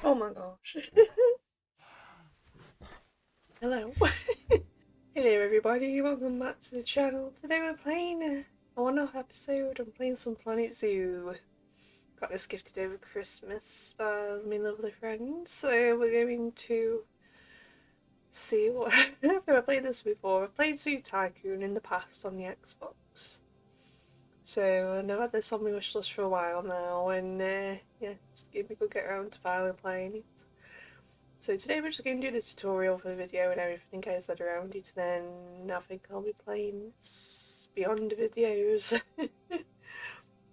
Oh my gosh. Hello. Hello everybody, welcome back to the channel. Today we're playing a one-off episode. I'm playing some Planet Zoo. Got this gifted over Christmas by my lovely friends. So we're going to see what... I've never played this before. I've played Zoo Tycoon in the past on the Xbox. So I've had this on my wish list for a while now, and yeah, it's gave me a good get around to finally playing it. So today we're just going to do the tutorial for the video and everything in case that around it, and then I think I'll be playing beyond the videos.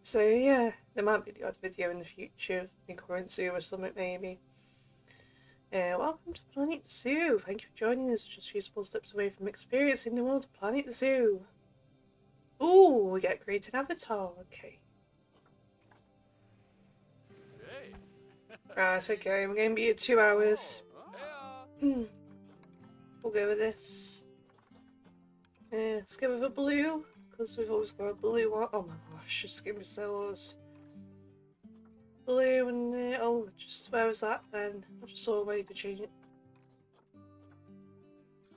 So yeah, there might be the odd video in the future, in current zoo or something maybe. Welcome to Planet Zoo. Thank you for joining us. Just a few small steps away from experiencing the world of Planet Zoo. Ooh, we get create an avatar. Okay. Right, okay, we're going to be here 2 hours. We'll go with this. Let's go with a blue, because we've always got a blue one. Oh my gosh, just give me those. Blue and, oh, just where was that then? I just saw where you could change it.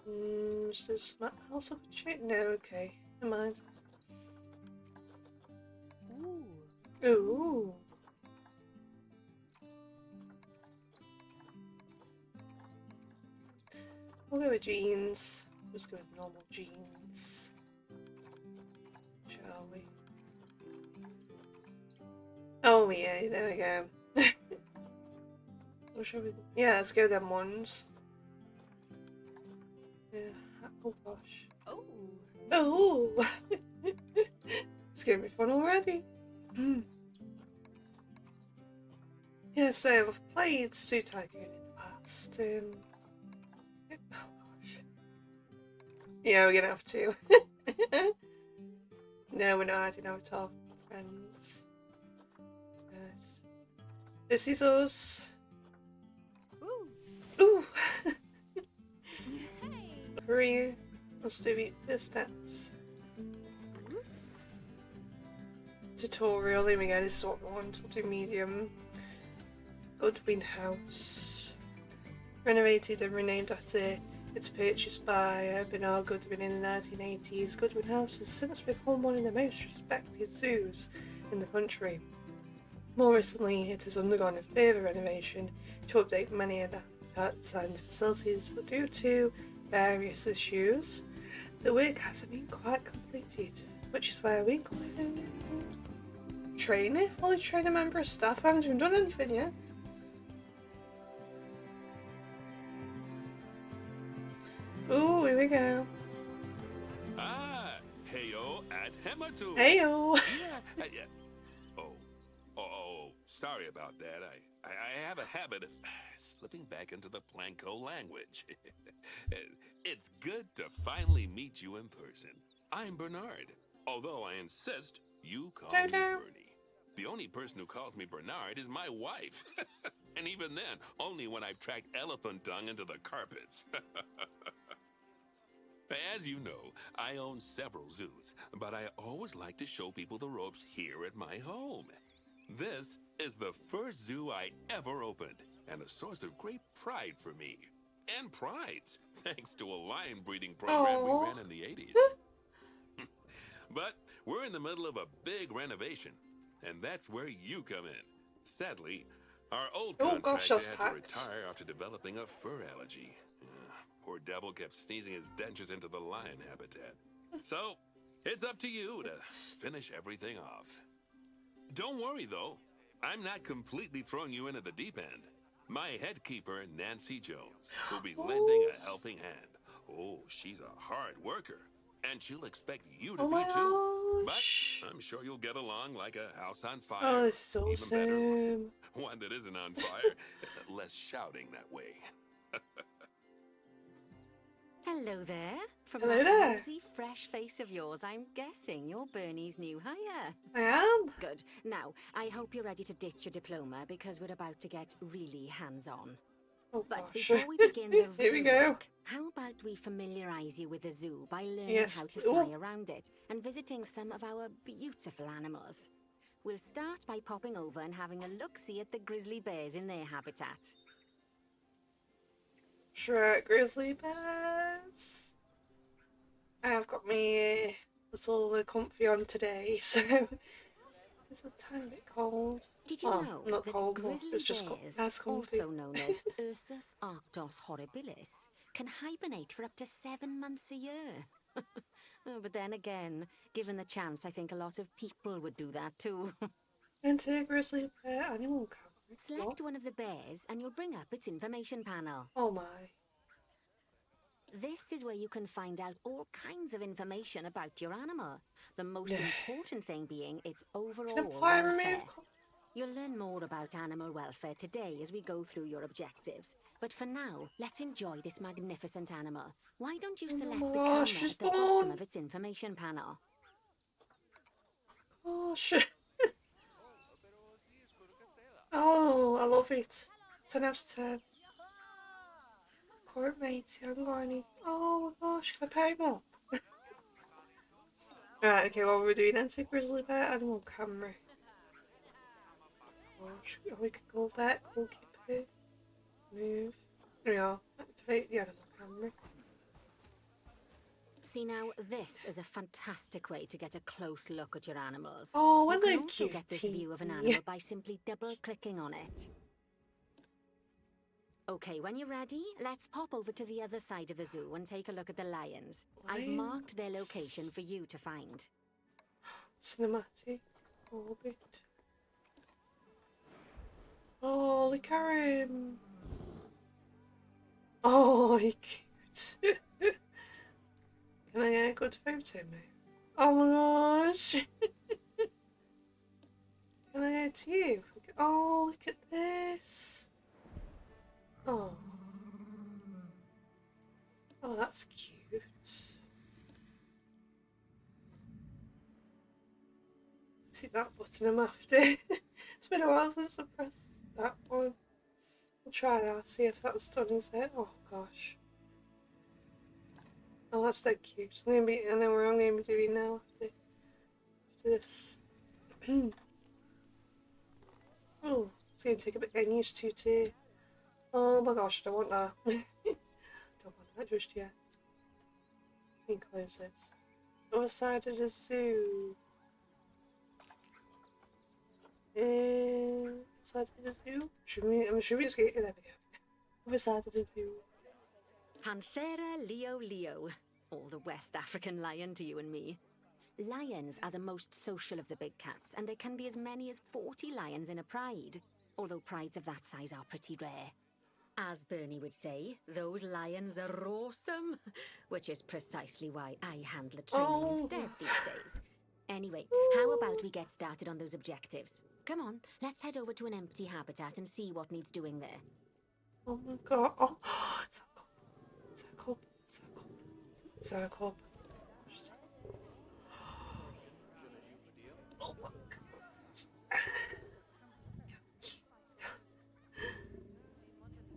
Is there something else I could change? No, okay, never mind. Ooh. We'll go with jeans. Just go with normal jeans. Shall we? Oh yeah, there we go. What shall we do? Yeah, let's go with them ones. Yeah. Oh gosh. Oh! It's gonna be fun already. Yeah, so I've played Zoo Tycoon in the past. Oh gosh. Yeah, we're gonna have to. No, we're not adding Avatar friends. Yes. This is us. Ooh! Hurry. Let's do the first steps. Tutorial, here we go, this is what we want. We'll do medium. Goodwin House. Renovated and renamed after its purchase by Bernard Goodwin in the 1980s, Goodwin House has since become one of the most respected zoos in the country. More recently, it has undergone a further renovation to update many of the habitats and facilities, but due to various issues, the work hasn't been quite completed, which is where we come in. Fully train a member of staff. I haven't even done anything yet. Ooh, here we go. Heyo at Hematu. Heyo. Yeah. Oh, sorry about that. I have a habit of slipping back into the Planko language. It's good to finally meet you in person. I'm Bernard, although I insist you call me Bernie. The only person who calls me Bernard is my wife. And even then, only when I've tracked elephant dung into the carpets. As you know, I own several zoos, but I always like to show people the ropes here at my home. This is the first zoo I ever opened, and a source of great pride for me. And prides, thanks to a lion breeding program we ran in the 80s. But we're in the middle of a big renovation, and that's where you come in. Sadly, our old contractor had to retire after developing a fur allergy. Poor devil kept sneezing his dentures into the lion habitat. So, it's up to you to finish everything off. Don't worry, though. I'm not completely throwing you into the deep end. My head keeper, Nancy Jones, will be lending a helping hand. Oh, she's a hard worker, and she'll expect you to be too. But I'm sure you'll get along like a house on fire. Oh, this is awesome. Even better, one that isn't on fire. Less shouting that way. Hello there. From Hello that there. rosy, fresh face of yours, I'm guessing you're Bernie's new hire. I am. Good. Now, I hope you're ready to ditch your diploma because we're about to get really hands-on. Oh, But gosh. before we begin the Here we real go. work, how about we familiarize you with the zoo by learning Yes. how to fly around it and visiting some of our beautiful animals? We'll start by popping over and having a look-see at the grizzly bears in their habitat. Shrek grizzly bears. I've got my little comfy on today, so it's a tiny bit cold. Did you Well, know not that cold, but grizzly it's just bears, nice comfy. also known as Ursus arctos horribilis, can hibernate for up to 7 months a year? Oh, but then again, given the chance, I think a lot of people would do that too. Enter a grizzly bear animal camera. Select What? one of the bears and you'll bring up its information panel. Oh my. This is where you can find out all kinds of information about your animal. The most important thing being its overall Can apply welfare. remove? You'll learn more about animal welfare today as we go through your objectives. But for now, let's enjoy this magnificent animal. Why don't you select the camera she's at the bottom born. of its information panel? Oh shit. Oh, I love it. 10 out of 10. Court mates, young Barney. Oh my gosh, can I pay more? Right, okay, what we're doing, enter grizzly bear animal camera. Gosh, we can go back, we'll keep it. Move. There we are. Activate the animal camera. See now, this is a fantastic way to get a close look at your animals. Oh, You when can they're also get this view of an cutie. animal by simply double-clicking on it. Okay, when you're ready, let's pop over to the other side of the zoo and take a look at the lions. I've marked their location Lions. for you to find. Cinematic. Orbit. Oh, look at him. Oh, he's cute. Can I get a good photo, mate? Oh my gosh. Can I go to you? Oh, look at this. Oh. Oh, that's cute. See that button I'm after. It's been a while since I pressed that one. We'll try that, see if that's done, is it? Oh gosh. Oh, that's so cute. I know what I'm going to be doing now after this. Oh, it's going to take a bit getting used to too. Oh my gosh, I don't want that. Don't want that just yet. Let me close this. Other side of the zoo. Side of the zoo? I'm assuming it's getting. There we go. Other side of the zoo. Panthera leo leo, or the West African lion to you and me. Lions are the most social of the big cats, and there can be as many as 40 lions in a pride, although prides of that size are pretty rare. As Bernie would say, those lions are awesome, which is precisely why I handle the training instead these days. Anyway, how about we get started on those objectives? Come on, let's head over to an empty habitat and see what needs doing there. Oh my god. Oh, it's a cop. It's a cop. It's a cop. It's a cop. Oh my god.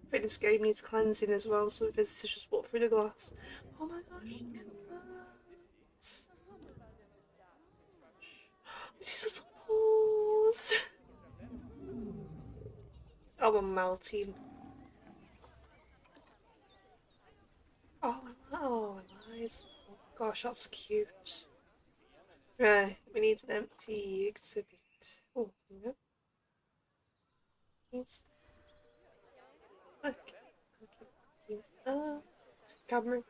I think this game needs cleansing as well, so visitors just walk through the glass. Oh my gosh, look at that. These little paws. Oh, I'm melting. Oh, nice. Oh gosh, that's cute. Right, we need an empty exhibit. Oh, no. Needs. Camera.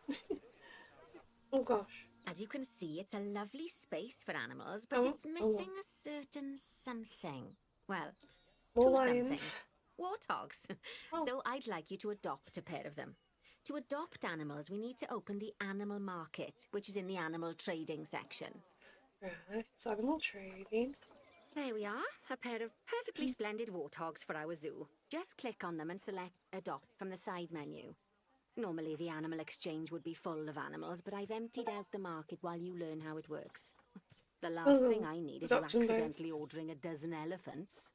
Oh gosh. As you can see, it's a lovely space for animals, but Oh, it's missing a certain something. Well, More two lions. somethings. Warthogs. Oh. So I'd like you to adopt a pair of them. To adopt animals, we need to open the animal market, which is in the animal trading section. Right, it's animal trading. There we are, a pair of perfectly splendid warthogs for our zoo. Just click on them and select Adopt from the side menu. Normally the animal exchange would be full of animals, but I've emptied out the market while you learn how it works. The last thing I need is you adopt 'em both. accidentally ordering a dozen elephants.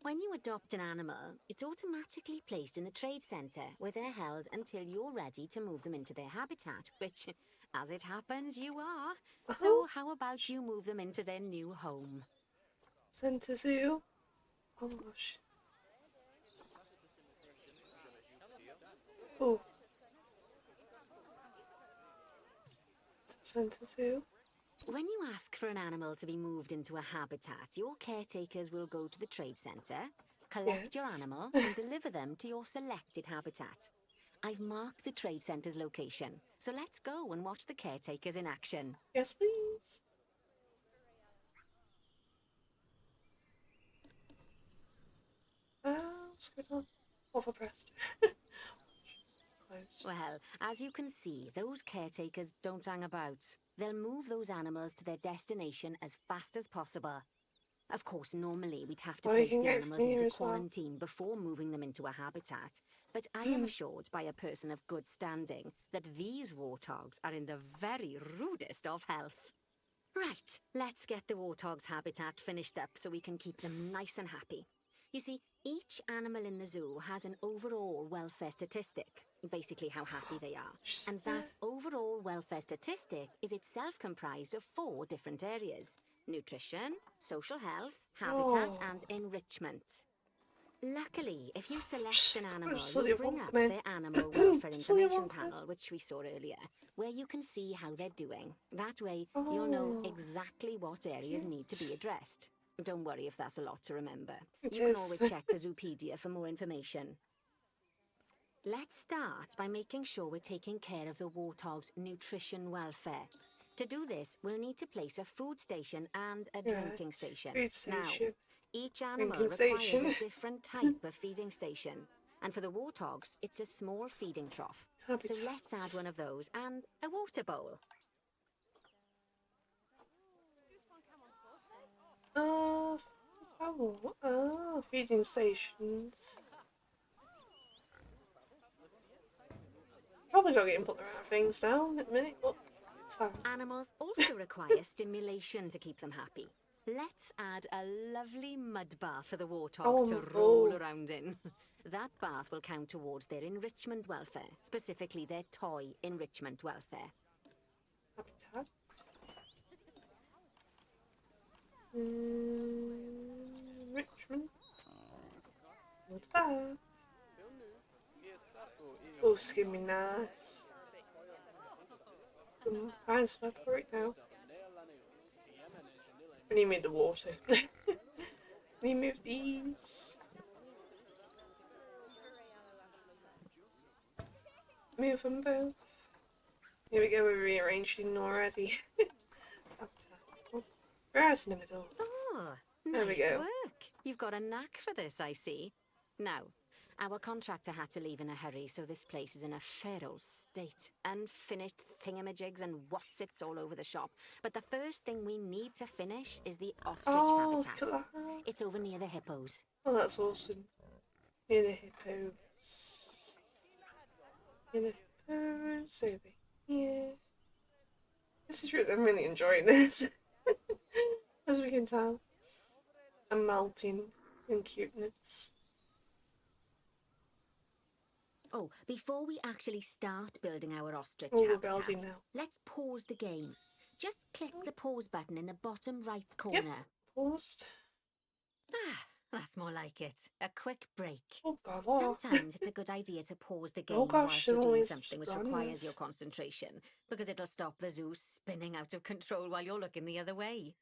When you adopt an animal, it's automatically placed in the trade centre, where they're held until you're ready to move them into their habitat, which, as it happens, you are. So how about you move them into their new home? Centre Zoo. Oh gosh. Oh. Centre Zoo. When you ask for an animal to be moved into a habitat, your caretakers will go to the trade centre, collect your Yes. animal, and deliver them to your selected habitat. I've marked the trade centre's location, so let's go and watch the caretakers in action. Yes, please. What's going on? Overpressed. Close. Well, as you can see, those caretakers don't hang about. They'll move those animals to their destination as fast as possible. Of course, normally we'd have to Oh, you place can the get animals from here into as well. quarantine before moving them into a habitat, but I am assured by a person of good standing that these warthogs are in the very rudest of health. Right, let's get the warthog's habitat finished up so we can keep them nice and happy. You see, each animal in the zoo has an overall welfare statistic, basically how happy they are. And that overall welfare statistic is itself comprised of 4 different areas: nutrition, social health, habitat, and enrichment. Luckily, if you select an animal, you'll bring up their animal welfare information panel, which we saw earlier, where you can see how they're doing. That way, you'll know exactly what areas need to be addressed. Don't worry if that's a lot to remember. You can always check the Zoopedia for more information. Let's start by making sure we're taking care of the warthog's nutrition welfare. To do this, we'll need to place a food station and a drinking station. Food Now, station. each animal Drinking requires station. a different type of feeding station. And for the warthogs, it's a small feeding trough. So let's add one of those and a water bowl. Feeding stations. Probably not getting put the right things down at the minute, but it's fine. Animals also require stimulation to keep them happy. Let's add a lovely mud bath for the warthogs to roll around in. That bath will count towards their enrichment welfare, specifically their toy enrichment welfare. Habitat. Enrichment. Not bad. Oh, it's gonna be nice. Find some for it now. We need the water. We move these. Move them both. Here we go, we're rearranging already. Right in the middle. Oh, There we nice go. work. You've got a knack for this, I see. Now, our contractor had to leave in a hurry, so this place is in a fair old state. Unfinished thingamajigs and whatsits all over the shop. But the first thing we need to finish is the ostrich habitat. Look at that. It's over near the hippos. Oh, that's awesome. Near the hippos. Near the hippos over here. This is really, I'm really enjoying this. As we can tell. I'm melting in cuteness. Oh, before we actually start building our ostrich Oh, we're habitat, building now. let's pause the game. Just click the pause button in the bottom right corner. Paused. Ah, that's more like it. A quick break. Oh god. Oh. Sometimes it's a good idea to pause the game Oh gosh, whilst you're they're doing always something which just requires runners. your concentration, because it'll stop the zoo spinning out of control while you're looking the other way.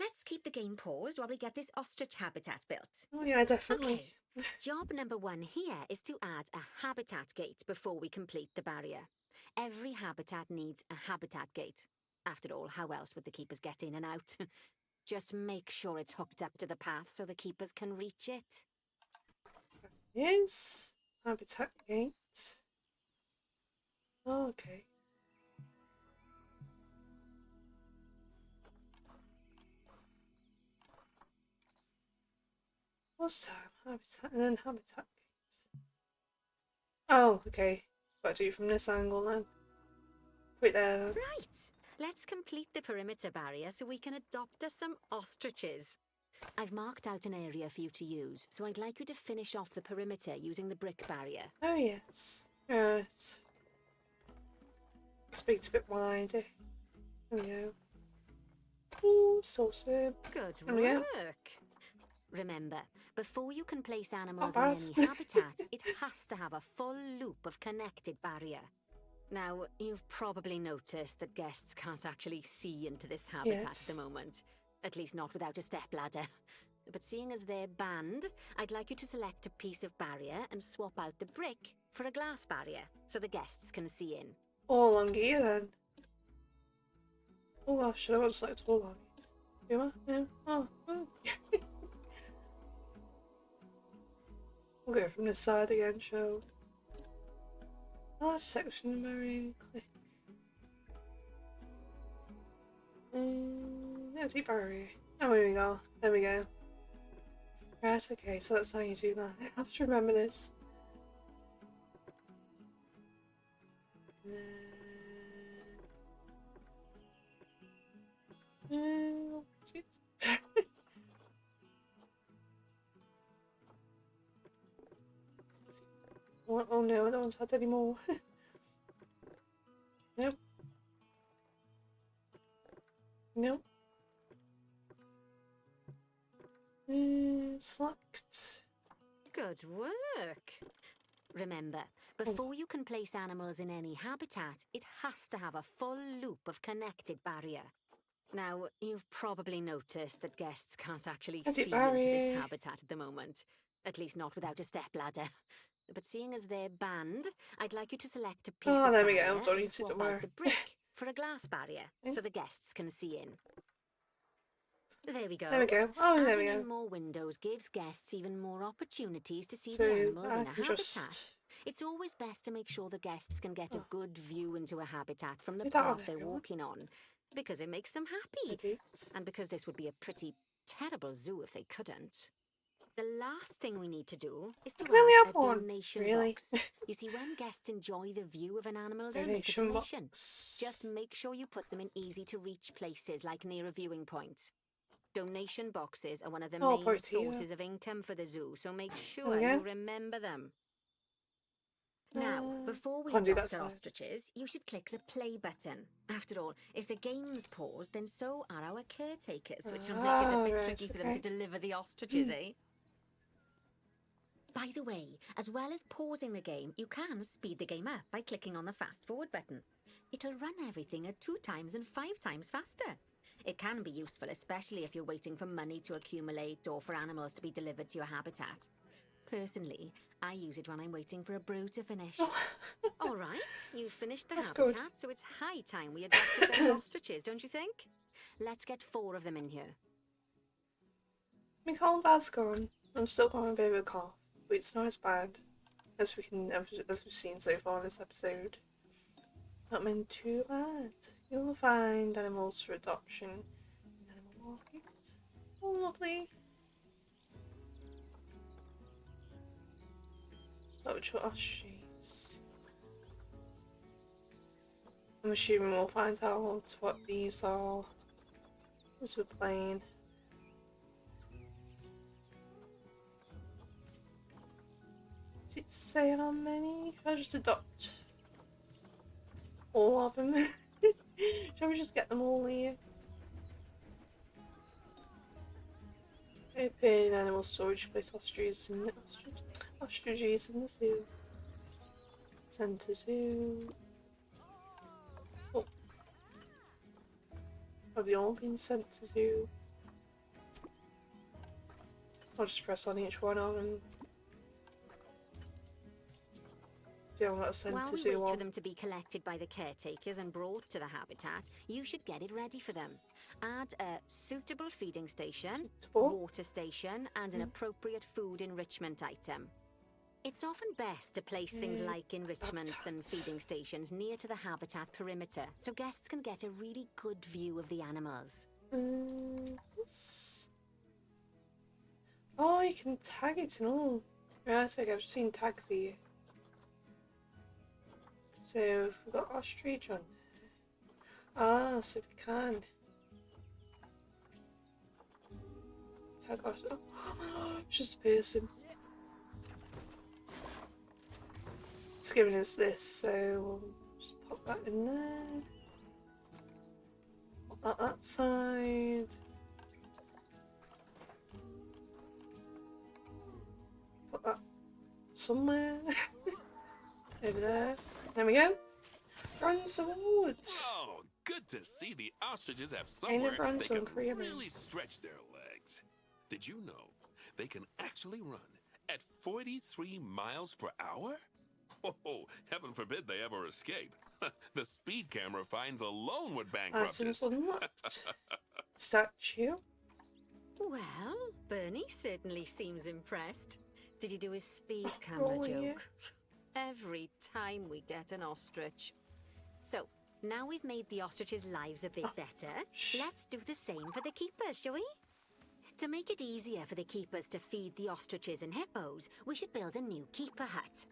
Let's keep the game paused while we get this ostrich habitat built. Oh yeah, definitely. Okay. Job number 1 here is to add a habitat gate before we complete the barrier. Every habitat needs a habitat gate. After all, how else would the keepers get in and out? Just make sure it's hooked up to the path so the keepers can reach it. Yes. Habitat gate. Oh, okay. What's that? Habitat and then habitat gate. Oh, okay. Got to do it from this angle then. Put it there. Right. Let's complete the perimeter barrier so we can adopt us some ostriches. I've marked out an area for you to use, so I'd like you to finish off the perimeter using the brick barrier. Oh yes. Right. Speaks a bit wider. There we go. Ooh, saucer. Good There we go. work. Remember, before you can place animals bad. in any habitat, it has to have a full loop of connected barrier. Now, you've probably noticed that guests can't actually see into this habitat Yes. at the moment. At least not without a stepladder. But seeing as they're banned, I'd like you to select a piece of barrier and swap out the brick for a glass barrier, so the guests can see in. All along here then. Oh gosh, should I want to select all on these? Do I? No? Oh. We'll go from this side again, show. Last section, marrying, click. Empty barrier. Oh, here we go. There we go. Right, okay, so that's how you do that. I have to remember this. Oh no, I don't want to add any more. Nope. Nope. Select. Good work! Remember, before you can place animals in any habitat, it has to have a full loop of connected barrier. Now, you've probably noticed that guests can't actually see into this habitat at the moment. At least not without a stepladder. But seeing as they're banned, I'd like you to select a piece of there we barrier go. Don't and need to swap out the brick for a glass barrier, so the guests can see in. There we go. There we go. Oh, there we Adding go. in more windows gives guests even more opportunities to see So the animals I in a can habitat. just It's always best to make sure the guests can get a good view into a habitat from the do that on path they're everyone. walking on, because it makes them happy. edit. And because this would be a pretty terrible zoo if they couldn't. The last thing we need to do is to I can only add have a one, donation really. box. You see, when guests enjoy the view of an animal, they'll make a Donation donation. box. Just make sure you put them in easy-to-reach places, like near a viewing point. Donation boxes are one of the main put it here. sources of income for the zoo, so make sure we go. you remember them. Now, before we can't do that adopt our side. ostriches, you should click the play button. After all, if the game's paused, then so are our caretakers, which will make it a bit right, tricky for them to okay. deliver the ostriches, eh? By the way, as well as pausing the game, you can speed the game up by clicking on the fast forward button. It'll run everything at 2 times and 5 times faster. It can be useful, especially if you're waiting for money to accumulate or for animals to be delivered to your habitat. Personally, I use it when I'm waiting for a brew to finish. All right, you've finished the That's habitat, good. so it's high time we adopted those ostriches, don't you think? Let's get 4 of them in here. My cold dad's gone. I'm still got a bit of a cough, but it's not as bad as we've seen so far in this episode. Not been too bad. You'll find animals for adoption in animal market. Oh, lovely. Not which one? Oh, jeez. I'm assuming we'll find out what these are as we're playing. Does it say how many? Should I just adopt all of them? Shall we just get them all here? Open animal storage, place ostriches in the ostriches in the zoo. Centre zoo. Oh. Have they all been sent to zoo? I'll just press on each one of them. Yeah, well, sent While to we zoo wait for one. them to be collected by the caretakers and brought to the habitat, you should get it ready for them. Add a suitable feeding station, Suitable? water station, and an appropriate food enrichment item. It's often best to place things like enrichments and habitats. feeding stations near to the habitat perimeter, so guests can get a really good view of the animals. Yes. Oh, you can tag it and all. Right, okay, I've just seen tags here. So we've got ostrich on there. Ah, so we can tag ostrich. Oh, it's just a person. It's giving us this, so we'll just pop that in there. Pop that side. somewhere. Over there. There we go. Run some wood. Oh, good to see the ostriches have Ain't somewhere it run they some can cream? really stretch their legs. Did you know they can actually run at 43 miles per hour? Oh, heaven forbid they ever escape. The speed camera fines alone would bankrupt Items us. unlocked. Statue. Well, Bernie certainly seems impressed. Did you do his speed camera Oh, yeah. joke? Every time we get an ostrich. So, now we've made the ostriches' lives a bit better, let's do the same for the keepers, shall we? To make it easier for the keepers to feed the ostriches and hippos, we should build a new keeper hut.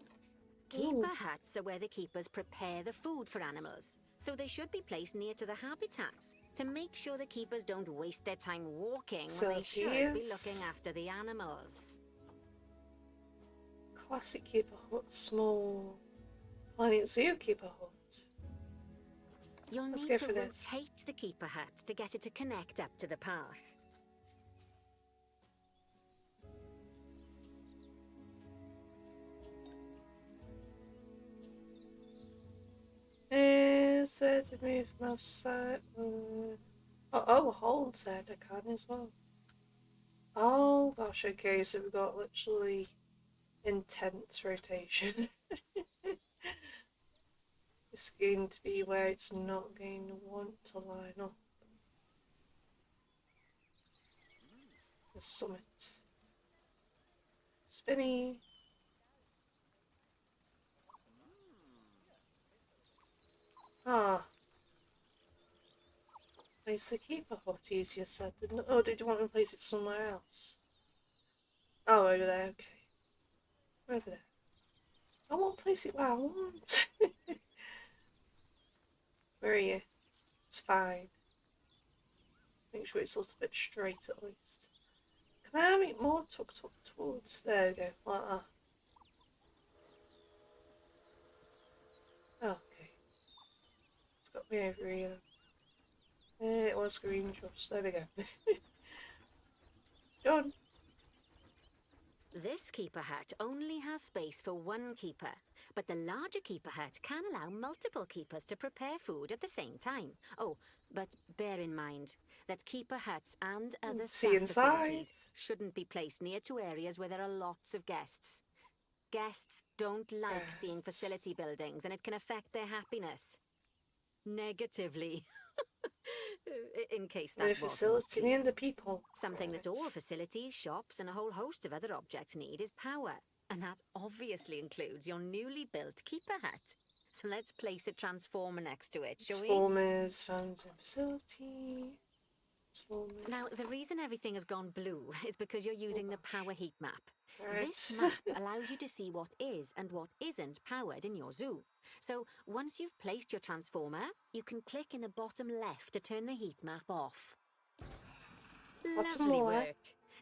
Keeper huts are where the keepers prepare the food for animals, so they should be placed near to the habitats to make sure the keepers don't waste their time walking when they should be looking Facilities. after the animals. Classic keeper hut. Small. Planet Zoo keeper hut. You'll Let's need go to for this. rotate the keeper hut to get it to connect up to the path. Is there to move mouse side? Oh, hold side I can as well. Oh gosh, okay, so we've got literally intense rotation. It's going to be where it's not going to want to line up. The summit. Spinny. Ah. Place the keeper hut, easier said than done. Oh, did you want to place it somewhere else? Oh, over there, okay. Over there. I won't place it where I want. Where are you? It's fine. Make sure it's a little bit straight at least. Can I make more tucked up towards? There we go, like that. Okay. It's got me over here. It was green just. There we go. Done. This keeper hut only has space for one keeper, but the larger keeper hut can allow multiple keepers to prepare food at the same time. Oh, but bear in mind that keeper huts and other See staff inside. facilities shouldn't be placed near to areas where there are lots of guests. Guests don't like seeing Right. facility buildings, and it can affect their happiness negatively. In case that The wasn't facility clear. and the people. Something that Right. all facilities, shops, and a whole host of other objects need is power. And that obviously includes your newly built keeper hut. So let's place a transformer next to it, shall we? Transformers, fountain facility. Transformers. Now, the reason everything has gone blue is because you're using the power heat map. This Right. map allows you to see what is and what isn't powered in your zoo. So once you've placed your transformer, you can click in the bottom left to turn the heat map off. Bottom Lovely left. work.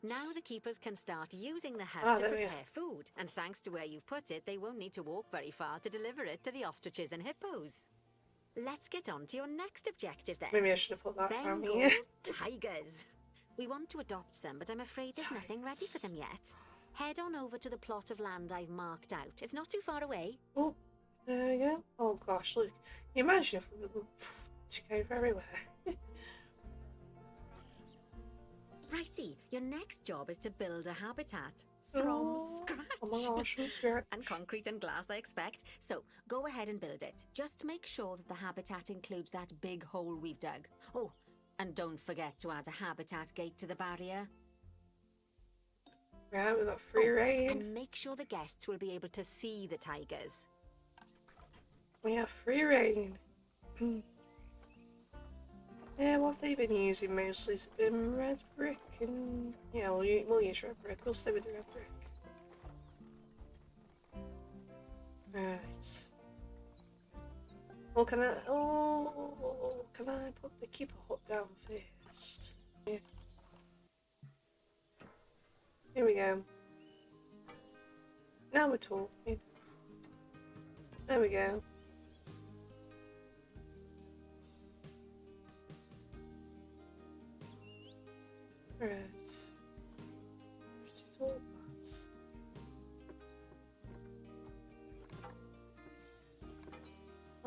Now the keepers can start using the hut Ah, to there we are. prepare food, and thanks to where you've put it, they won't need to walk very far to deliver it to the ostriches and hippos. Let's get on to your next objective then. Maybe I should have put that down Bengal here. tigers. We want to adopt some, but I'm afraid there's nothing ready for them yet. Head on over to the plot of land I've marked out. It's not too far away. Oh, there we go. Oh gosh, look. Can you imagine if we took over everywhere? Righty, your next job is to build a habitat. From Oh, scratch. Oh my gosh, from scratch. And concrete and glass, I expect. So, go ahead and build it. Just make sure that the habitat includes that big hole we've dug. Oh, and don't forget to add a habitat gate to the barrier. Right, we've got free reign. And make sure the guests will be able to see the tigers. We have free reign. Yeah, what have they been using mostly? It's been red brick and... Yeah, we'll use red brick. We'll stay with the red brick. Right. Well, can I... Oh, can I put the keeper hut down first? Yeah. Here we go. Now we're talking. There we go. Right.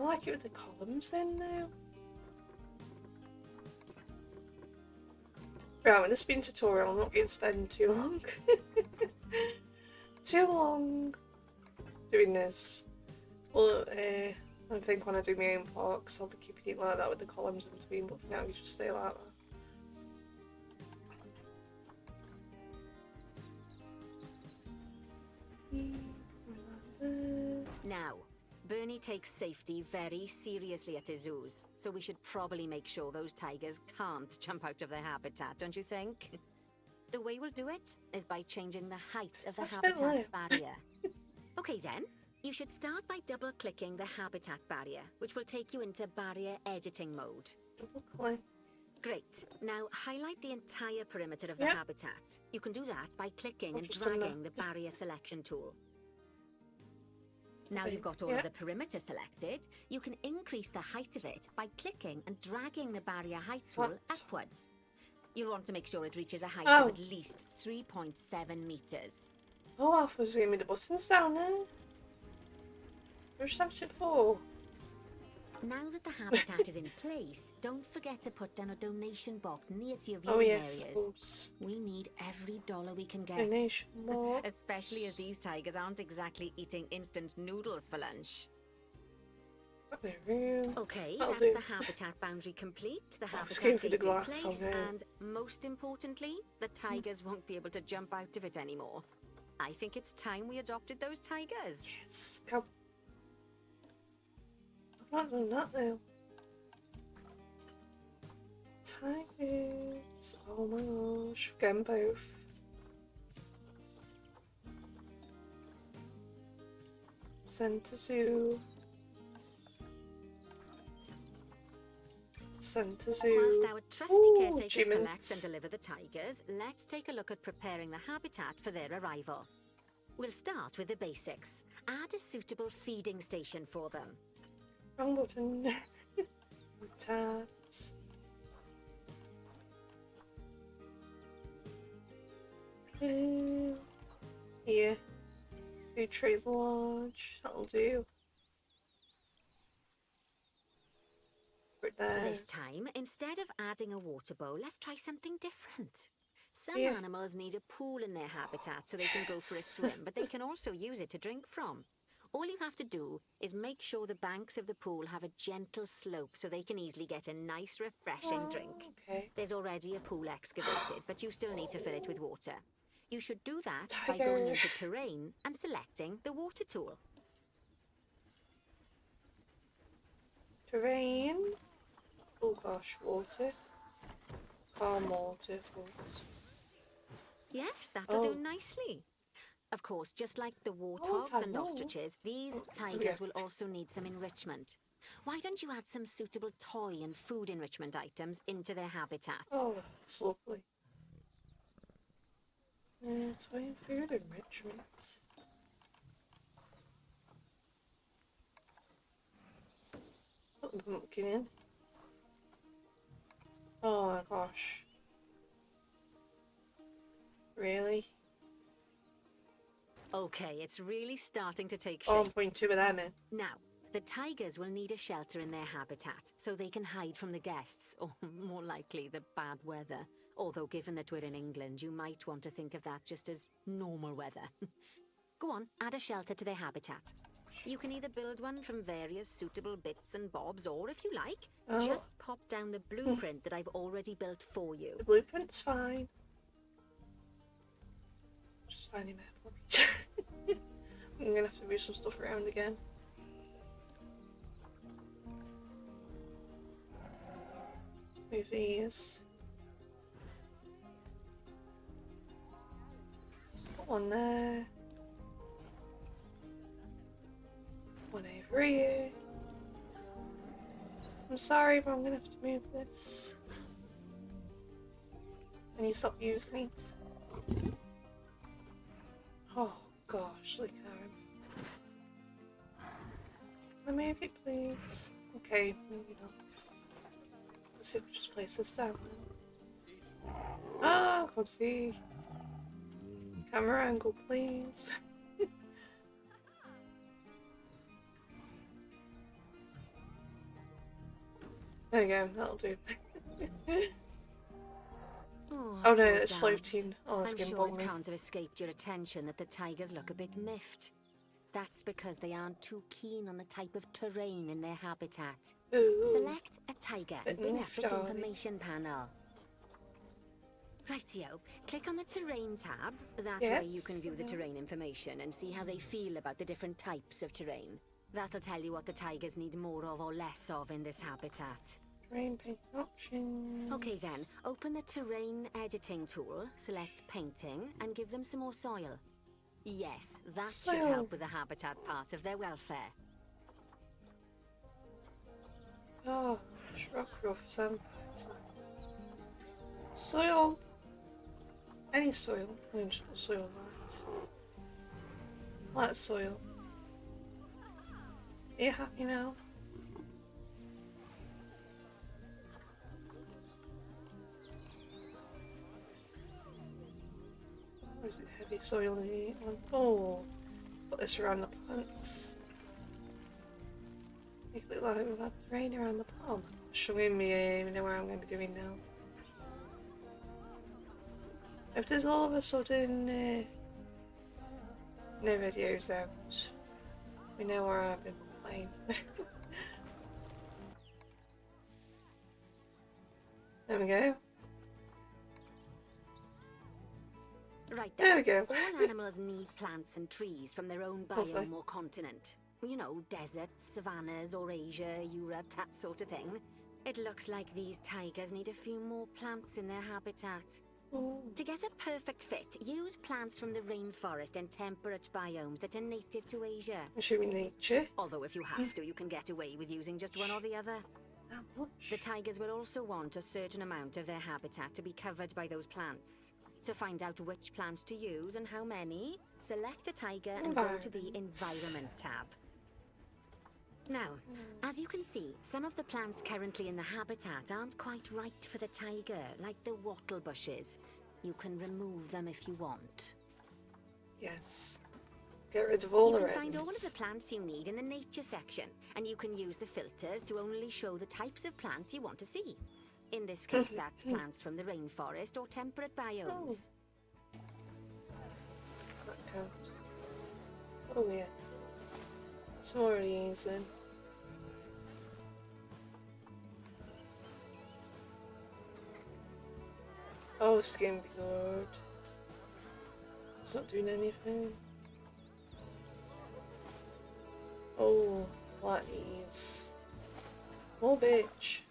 I like it with the columns in now. Right, with this being tutorial, I'm not going to spend too long. Too long doing this. Well, I think when I do my own parks, I'll be keeping it like that with the columns in between, but for now you just stay like that. Now, Bernie takes safety very seriously at his zoos, so we should probably make sure those tigers can't jump out of their habitat, don't you think? The way we'll do it is by changing the height of the That's a bit habitat's low. barrier. Okay then, you should start by double-clicking the habitat barrier, which will take you into barrier editing mode. Double click. Great. Now highlight the entire perimeter of the Yep. habitat. You can do that by clicking I've and just done dragging the that. barrier selection tool. Now Okay, you've got all yep. of the perimeter selected, you can increase the height of it by clicking and dragging the barrier height tool What? upwards. You'll want to make sure it reaches a height Oh. of at least 3.7 meters. Oh, I was giving me the buttons down there. Where's that it for? Now that the habitat is in place, don't forget to put down a donation box near to your viewing Oh yes, of areas. course. We need every dollar we can get. Donation box. Especially as these tigers aren't exactly eating instant noodles for lunch. Got no room. Okay, That'll that's do. the habitat boundary complete. The I was going habitat through the gate's in glass, place, okay. and most importantly, the tigers won't be able to jump out of it anymore. I think it's time we adopted those tigers. Yes, come. I've not done that though. Tigers. Oh my gosh, we're getting both. Centre Zoo. Centre Zoo. Whilst our trusty Ooh, caretakers collect achievements. and deliver the tigers, let's take a look at preparing the habitat for their arrival. We'll start with the basics. Add a suitable feeding station for them. Wrong button. Habitat. Here. Food tray large. That'll do. Right there. This time, instead of adding a water bowl, let's try something different. Some Yeah. animals need a pool in their habitat so they can go for a swim, but they can also use it to drink from. All you have to do is make sure the banks of the pool have a gentle slope so they can easily get a nice, refreshing drink. Okay. There's already a pool excavated, but you still need to fill it with water. You should do that by going into terrain and selecting the water tool. Terrain. Oh gosh, water. Calm water, of course. Yes, that'll Oh. do nicely. Of course, just like the warthogs and hello. ostriches, these Oh, tigers yeah. will also need some enrichment. Why don't you add some suitable toy and food enrichment items into their habitats? Oh, that's lovely. Toy and food enrichment. Put the pumpkin in. Oh my gosh. Really? Okay, it's really starting to take Oh, shape. I'm putting two of them in. Now, the tigers will need a shelter in their habitat so they can hide from the guests, or more likely, the bad weather. Although, given that we're in England, you might want to think of that just as normal weather. Go on, add a shelter to their habitat. You can either build one from various suitable bits and bobs, or if you like, Oh. just pop down the blueprint that I've already built for you. The blueprint's fine. Just finding my pocket. I'm gonna have to move some stuff around again. Move these. Put one there. One over here. I'm sorry, but I'm gonna have to move this. And you stop using it. Oh gosh, look at him. Can I move it, please? Okay, maybe not. Let's see if we just place this down. Ah, can't see. Camera angle, please. There you go, that'll do. Oh, Oh no, poor it's Dabs. floating. Oh, that's I'm getting sure it boggling. can't have escaped your attention that the tigers look a bit miffed. That's because they aren't too keen on the type of terrain in their habitat. Ooh. Select a tiger and Bit bring up miffed, its are they? information panel. Rightio, click on the terrain tab. That way you can Yes, view the okay. terrain information and see how they feel about the different types of terrain. That'll tell you what the tigers need more of or less of in this habitat. Rain paint options. Okay then, open the terrain editing tool, select painting, and give them some more soil. Yes, that should Soil. help with the habitat part of their welfare. Oh, Shrockruff, sandpiper. Soil. Any soil. I mean, just put soil right. Light soil. Are you happy now? Or is it heavy soil in here? Oh, put this around the plants. Make it look like we've had the rain around the palm. Showing me, you know what I'm going to be doing now. If there's all of a sudden no videos out, we know where I've been playing. There we go. Right There then, we go. all animals need plants and trees from their own Lovely. biome or continent. You know, deserts, savannas, Eurasia, Europe, that sort of thing. It looks like these tigers need a few more plants in their habitat. Ooh. To get a perfect fit, use plants from the rainforest and temperate biomes that are native to Asia. Assuming nature. Although if you have to, you can get away with using just one or the other. How much? The tigers will also want a certain amount of their habitat to be covered by those plants. To find out which plants to use and how many, select a tiger and go to the Environment tab. Now, as you can see, some of the plants currently in the habitat aren't quite right for the tiger, like the wattle bushes. You can remove them if you want. Yes. Get rid of all You the can find all of redness. the plants you need in the nature section, and you can use the filters to only show the types of plants you want to see. In this case, that's plants from the rainforest or temperate biomes. That counts. Oh yeah. Some more of these then. Oh, skin good. It's not doing anything. Oh, like these. More bitch.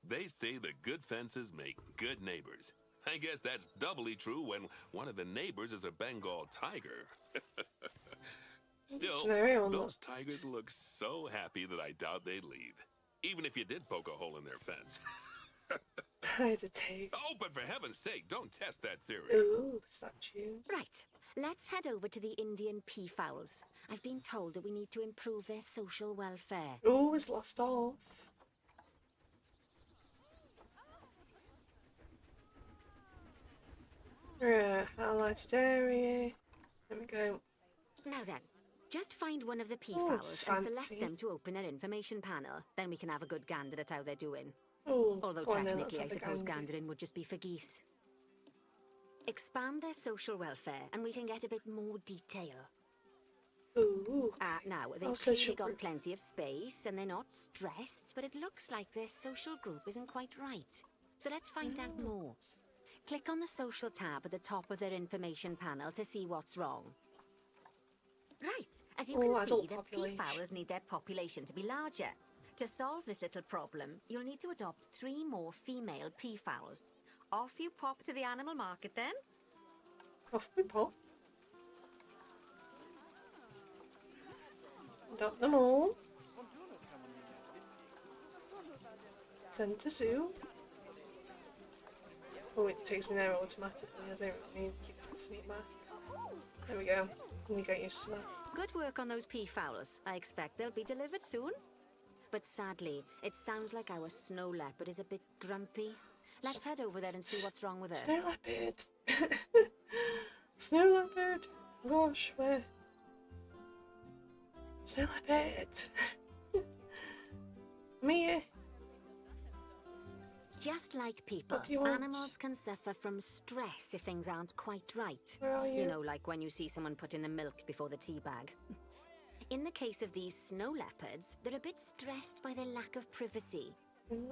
They say the good fences make good neighbors. I guess that's doubly true when one of the neighbors is a Bengal tiger. Still, Scenario on those tigers look so happy that I doubt they'd leave. Even if you did poke a hole in their fence. I had to take. Oh, but for heaven's sake, don't test that theory. Ooh, statues. Right, let's head over to the Indian peafowls. I've been told that we need to improve their social welfare. Oh, it's lost off. Right, highlighted area. There we go. Now then, just find one of the it's peafowls and fancy. select them to open their information panel. Then we can have a good gander at how they're doing. Oh, Although go on then, let's technically, I have a suppose gander. gandering would just be for geese. Expand their social welfare, and we can get a bit more detail. Ooh, Now, they've Oh, clearly social got group. plenty of space, and they're not stressed, but it looks like their social group isn't quite right. So let's find out more. Click on the social tab at the top of their information panel to see what's wrong. Right, as you Oh, can see, adult the population. peafowls need their population to be larger. To solve this little problem, you'll need to adopt 3 more female peafowls. Off you pop to the animal market then. Off we pop. Adopt them all. Send to zoo. Oh, it takes me there automatically. I don't really need to keep pressing it back. There we go. Can you get used to that? Good work on those peafowls. I expect they'll be delivered soon. But sadly, it sounds like our snow leopard is a bit grumpy. Let's head over there and see what's wrong with her. Snow leopard. Snow leopard. Gosh, where? Snow leopard. Me? Just like people, What do you want? animals can suffer from stress if things aren't quite right. Where are you? You know, like when you see someone put in the milk before the tea bag. In the case of these snow leopards, they're a bit stressed by their lack of privacy.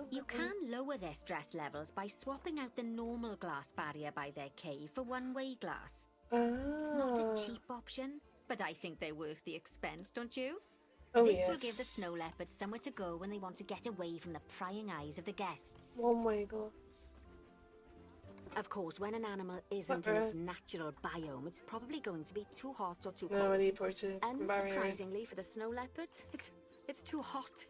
You can lower their stress levels by swapping out the normal glass barrier by their cave for one-way glass. It's not a cheap option, but I think they're worth the expense, don't you? Oh, This yes. will give the snow leopards somewhere to go when they want to get away from the prying eyes of the guests. One-way glass. Of course, when an animal isn't in its natural biome, it's probably going to be too hot or too No, I cold. need to barrier. Unsurprisingly for the snow leopards, it's too hot.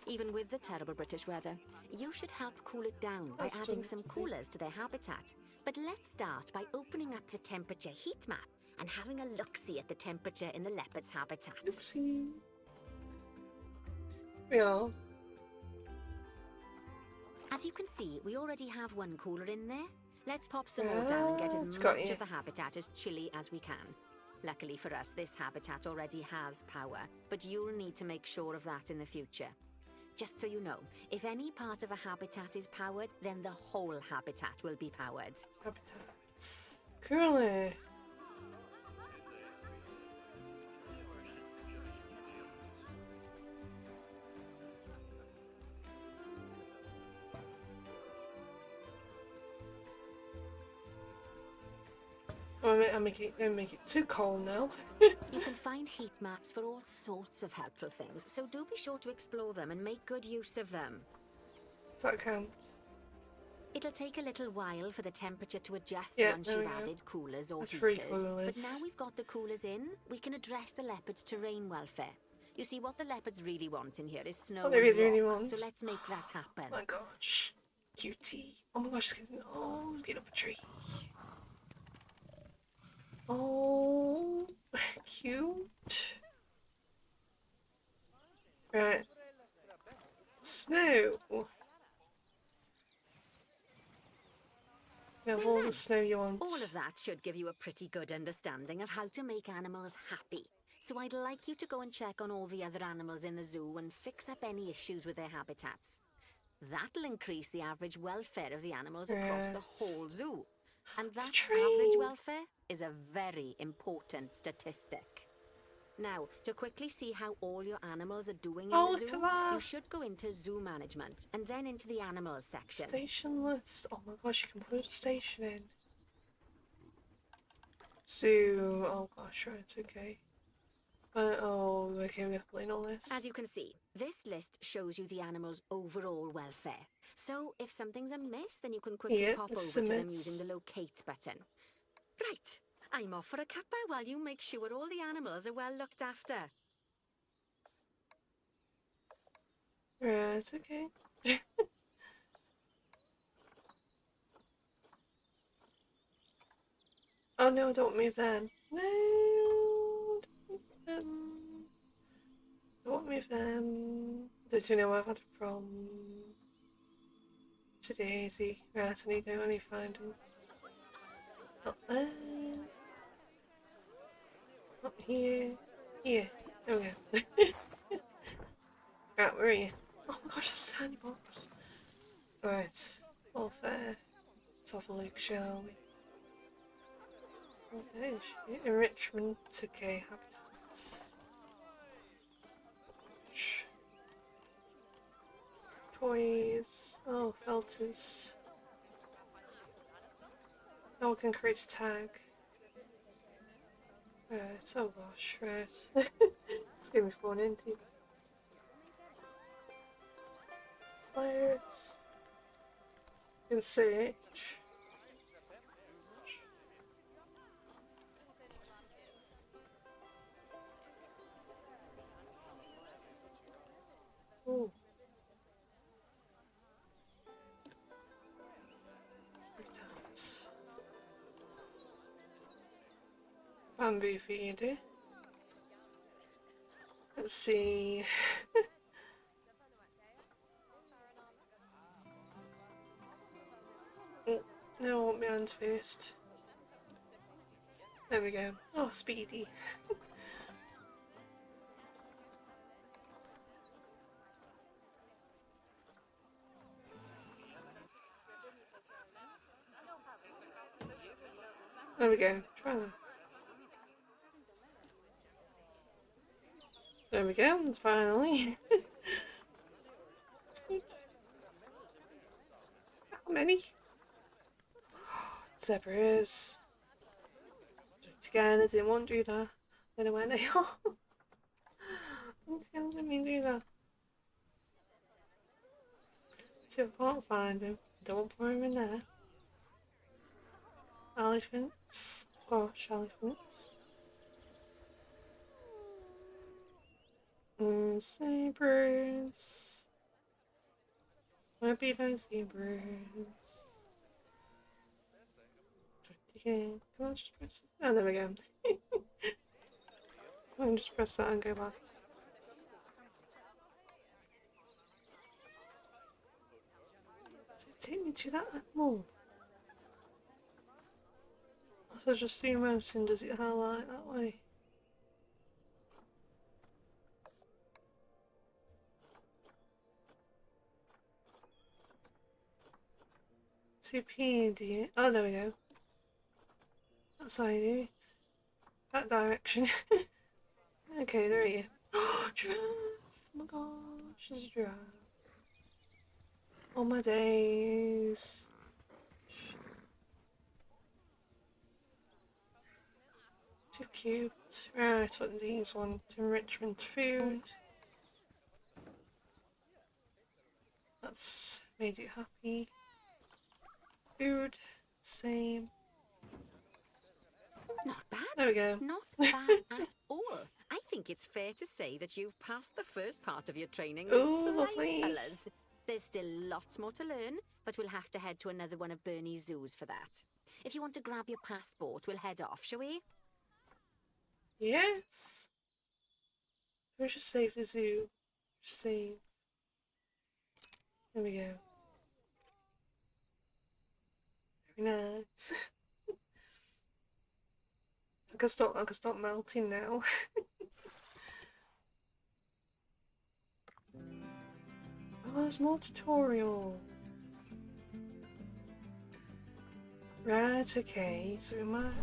Even with the terrible British weather, you should help cool it down by That's adding still some coolers to their habitat. But let's start by opening up the temperature heat map and having a look-see at the temperature in the leopard's habitat. Oopsie. Yeah. As you can see, we already have one cooler in there. Let's pop some more down and get It's as got much you. of the habitat as chilly as we can. Luckily for us, this habitat already has power, but you'll need to make sure of that in the future. Just so you know, if any part of a habitat is powered, then the whole habitat will be powered. Habitats. Cool. I'm making it too cold now. You can find heat maps for all sorts of helpful things, so do be sure to explore them and make good use of them. Does that count? It'll take a little while for the temperature to adjust Yeah, once there we you've go. added coolers or That's free heaters. coolers. But now we've got the coolers in, we can address the leopards' terrain welfare. You see, what the leopards really want in here is snow What they and really rock, want. so let's make that happen. Oh my gosh. Cutie. Oh my gosh, get up a tree. Oh, cute. Right. Snow. You have all the snow you want. All of that should give you a pretty good understanding of how to make animals happy. So I'd like you to go and check on all the other animals in the zoo and fix up any issues with their habitats. That'll increase the average welfare of the animals across the whole zoo. And It's a that train. average welfare is a very important statistic. Now, to quickly see how all your animals are doing in Oh, the look zoo, at that. you should go into zoo management and then into the animals section. Station list. Oh my gosh, you can put a station in. Zoo. Oh gosh, right, okay. Oh, okay, we have to play all this. As you can see, this list shows you the animal's overall welfare. So if something's amiss, then you can quickly Yeah, pop it's over to them amiss. using the locate button. Right, I'm off for a cuppa while you make sure all the animals are well looked after. Right, okay. Oh no, don't move them. No, don't move them. Don't move them. Don't you know where I've had it from? To Daisy. Right, I need to only find them. Not there. Not here. Here. There we go. Right, where are you? Oh my gosh, that's tiny box. Right, all fair. Let's have a look, shall we? Okay, enrichment, okay, habitats. Toys, oh, filters. Now we can create a tag. Right, oh gosh, right. It's gonna be fun, isn't it? Flyers. You can search. Ooh. Habitats. Bamboo feeder. Let's see. No, I want my hand first. There we go. Oh, speedy. There we go. Try that. There we go. Finally. That's good. How many? Zebras. Again, I didn't want to do that. Then I went, oh. Once again, I didn't mean to do that. See if I can't find him. Don't put him in there. Elephants. Gosh, elephants. Zebras. Might be those zebras. Okay, can I just press it? Oh, there we go. I can just press that and go back. Does it take me to that animal? So just see a mountain, does it highlight that way? TP, oh, there we go. That's how you do it. That direction. Okay, there he is. Oh, giraffe! Oh my gosh, there's a giraffe. Oh my days. Too cute. Right, what these want? Enrichment food. That's made it happy. Food, same. Not bad. There we go. Not bad at all. I think it's fair to say that you've passed the first part of your training. Ooh, with lovely. flying colours. There's still lots more to learn, but we'll have to head to another one of Bernie's zoos for that. If you want to grab your passport, we'll head off, shall we? Yes. We should save the zoo. Just save. There we go. Very nice. I can stop melting now. Oh, there's more tutorial. Right, okay, so we might...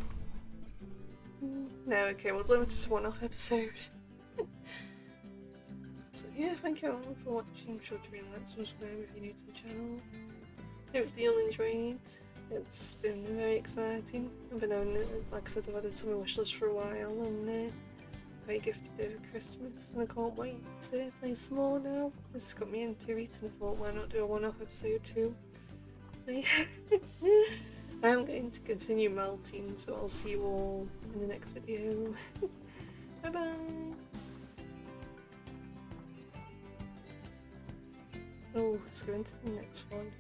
No, okay, we'll limit it to one-off episode. So yeah, thank you all for watching. Be sure to like, subscribe if you're new to the channel. Hope you'll enjoy it. It's been very exciting. I've been having, like I said, I've had some wish list for a while, and got a gifted over Christmas, and I can't wait to play some more now. This has got me into it, and I thought, why not do a one-off episode too? So yeah, I'm going to continue melting, so I'll see you all in the next video. Bye bye! Oh, let's go into the next one.